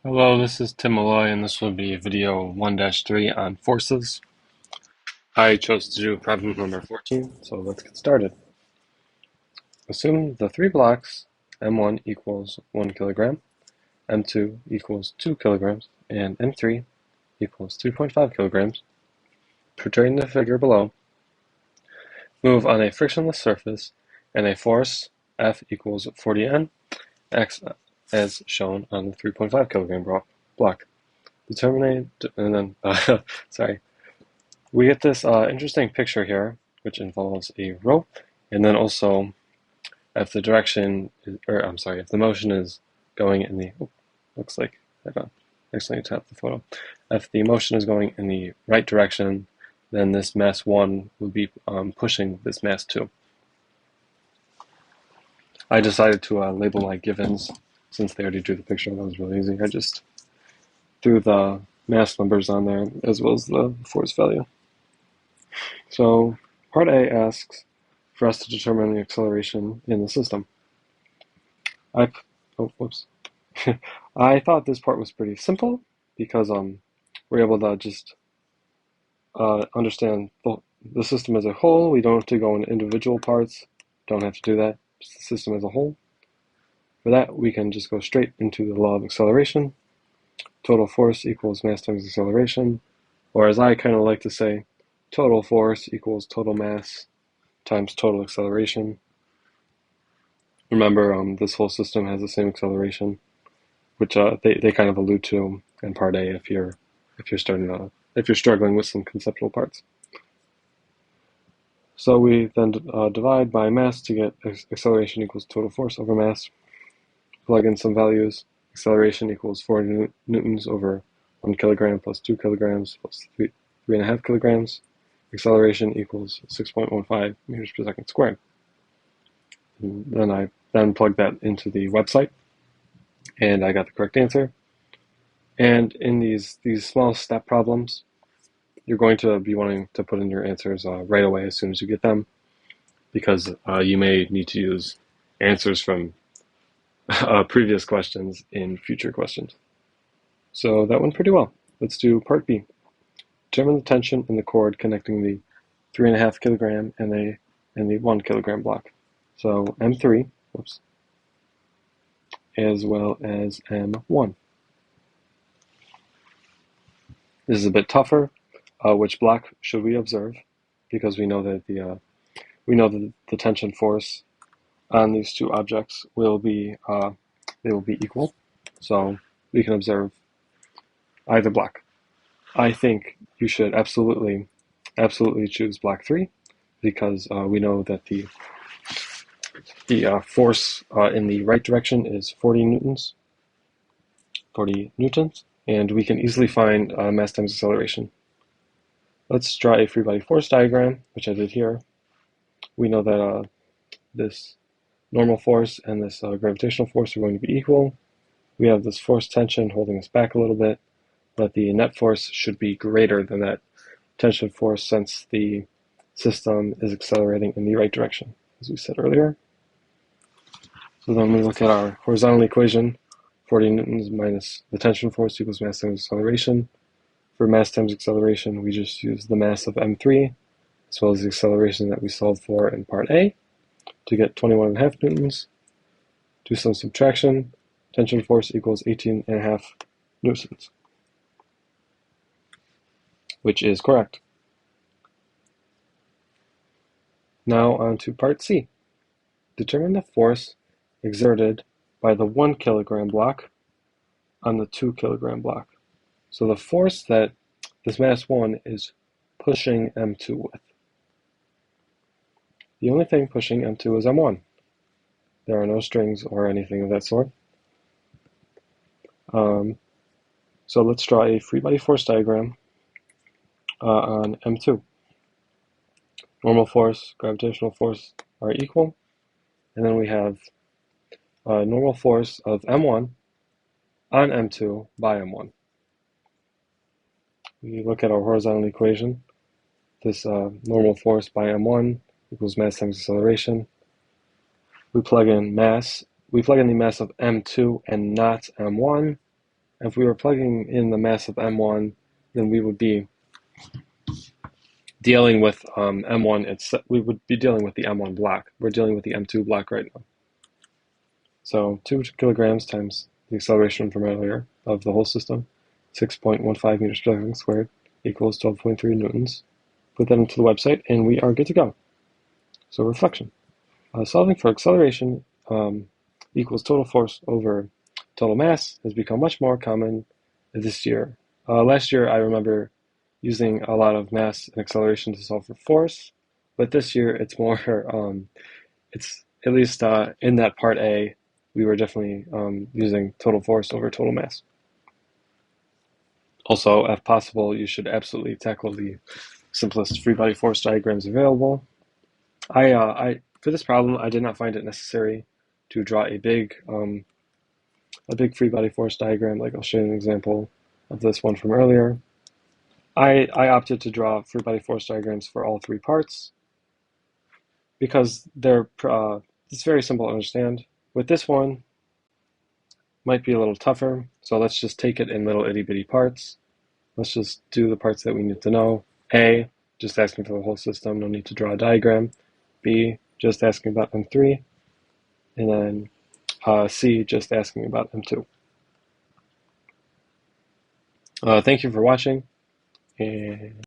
Hello, this is Tim Malloy, and this will be video 1-3 on forces. I chose to do problem number 14, so let's get started. Assume the three blocks M1 equals 1 kilogram, M2 equals 2 kilograms, and M3 equals 3.5 kilograms. Portraying the figure below, move on a frictionless surface and a force F equals 40 N, X as shown on the 3.5 kilogram block. Determine, and then, sorry. We get this interesting picture here, which involves a rope, and then also if the direction, if the motion is going in the, looks like I accidentally tapped the photo. If the motion is going in the right direction, then this mass 1 would be pushing this mass 2. I decided to label my givens, since they already drew the picture. That was really easy. I just threw the mass numbers on there, as well as the force value. So part A asks for us to determine the acceleration in the system. I thought this part was pretty simple because we're able to just understand the system as a whole. We don't have to go into individual parts. Don't have to do that. Just the system as a whole. For that, we can just go straight into the law of acceleration. Total force equals mass times acceleration, or as I kind of like to say, total force equals total mass times total acceleration. Remember, this whole system has the same acceleration, which they kind of allude to in part A if you're struggling with some conceptual parts. So we then divide by mass to get acceleration equals total force over mass. Plug in some values. Acceleration equals 4 newtons over 1 kilogram plus 2 kilograms plus 3.5 kilograms. Acceleration equals 6.15 meters per second squared. And then I plugged that into the website, and I got the correct answer. And in these small step problems, you're going to be wanting to put in your answers right away as soon as you get them, because you may need to use answers from previous questions in future questions. So that went pretty well. Let's do part B. Determine the tension in the cord connecting the 3.5 kilogram and the 1 kilogram block. So M3, as well as M1. This is a bit tougher. Which block should we observe? Because we know that the tension force on these two objects will be equal, so we can observe either block. I think you should absolutely choose block 3, because we know that the force in the right direction is 40 newtons, and we can easily find mass times acceleration. Let's draw a free body force diagram, which I did here. We know that this normal force and this gravitational force are going to be equal. We have this force tension holding us back a little bit, but the net force should be greater than that tension force since the system is accelerating in the right direction, as we said earlier. So then we look at our horizontal equation. 40 newtons minus the tension force equals mass times acceleration. For mass times acceleration, we just use the mass of M3, as well as the acceleration that we solved for in part A, to get 21.5 newtons. Do some subtraction. Tension force equals 18.5 newtons, which is correct. Now on to part C. Determine the force exerted by the 1 kilogram block on the 2 kilogram block. So the force that this mass 1 is pushing M2 with. The only thing pushing M2 is M1. There are no strings or anything of that sort. So let's draw a free body force diagram on M2. Normal force, gravitational force are equal, and then we have normal force of M1 on M2 by M1. We look at our horizontal equation. This normal force by M1 equals mass times acceleration. We plug in mass. We plug in the mass of M2 and not M1, If we were plugging in the mass of M1, then we would be dealing with M1. We would be dealing with the M1 block. We're dealing with the M2 block right now. So 2 kilograms times the acceleration from earlier of the whole system, 6.15 meters per second squared, equals 12.3 newtons. Put that into the website, and we are good to go. So reflection. Solving for acceleration equals total force over total mass has become much more common this year. Last year, I remember using a lot of mass and acceleration to solve for force, but this year it's more, it's at least in that part A, we were definitely using total force over total mass. Also, if possible, you should absolutely tackle the simplest free body force diagrams available. For this problem, I did not find it necessary to draw a big free body force diagram. Like I'll show you an example of this one from earlier. I opted to draw free body force diagrams for all 3 parts because it's very simple to understand. With this one, might be a little tougher, so let's just take it in little itty bitty parts. Let's just do the parts that we need to know. A, just asking for the whole system, no need to draw a diagram. B, just asking about M3. And then C, just asking about M2. Thank you for watching. And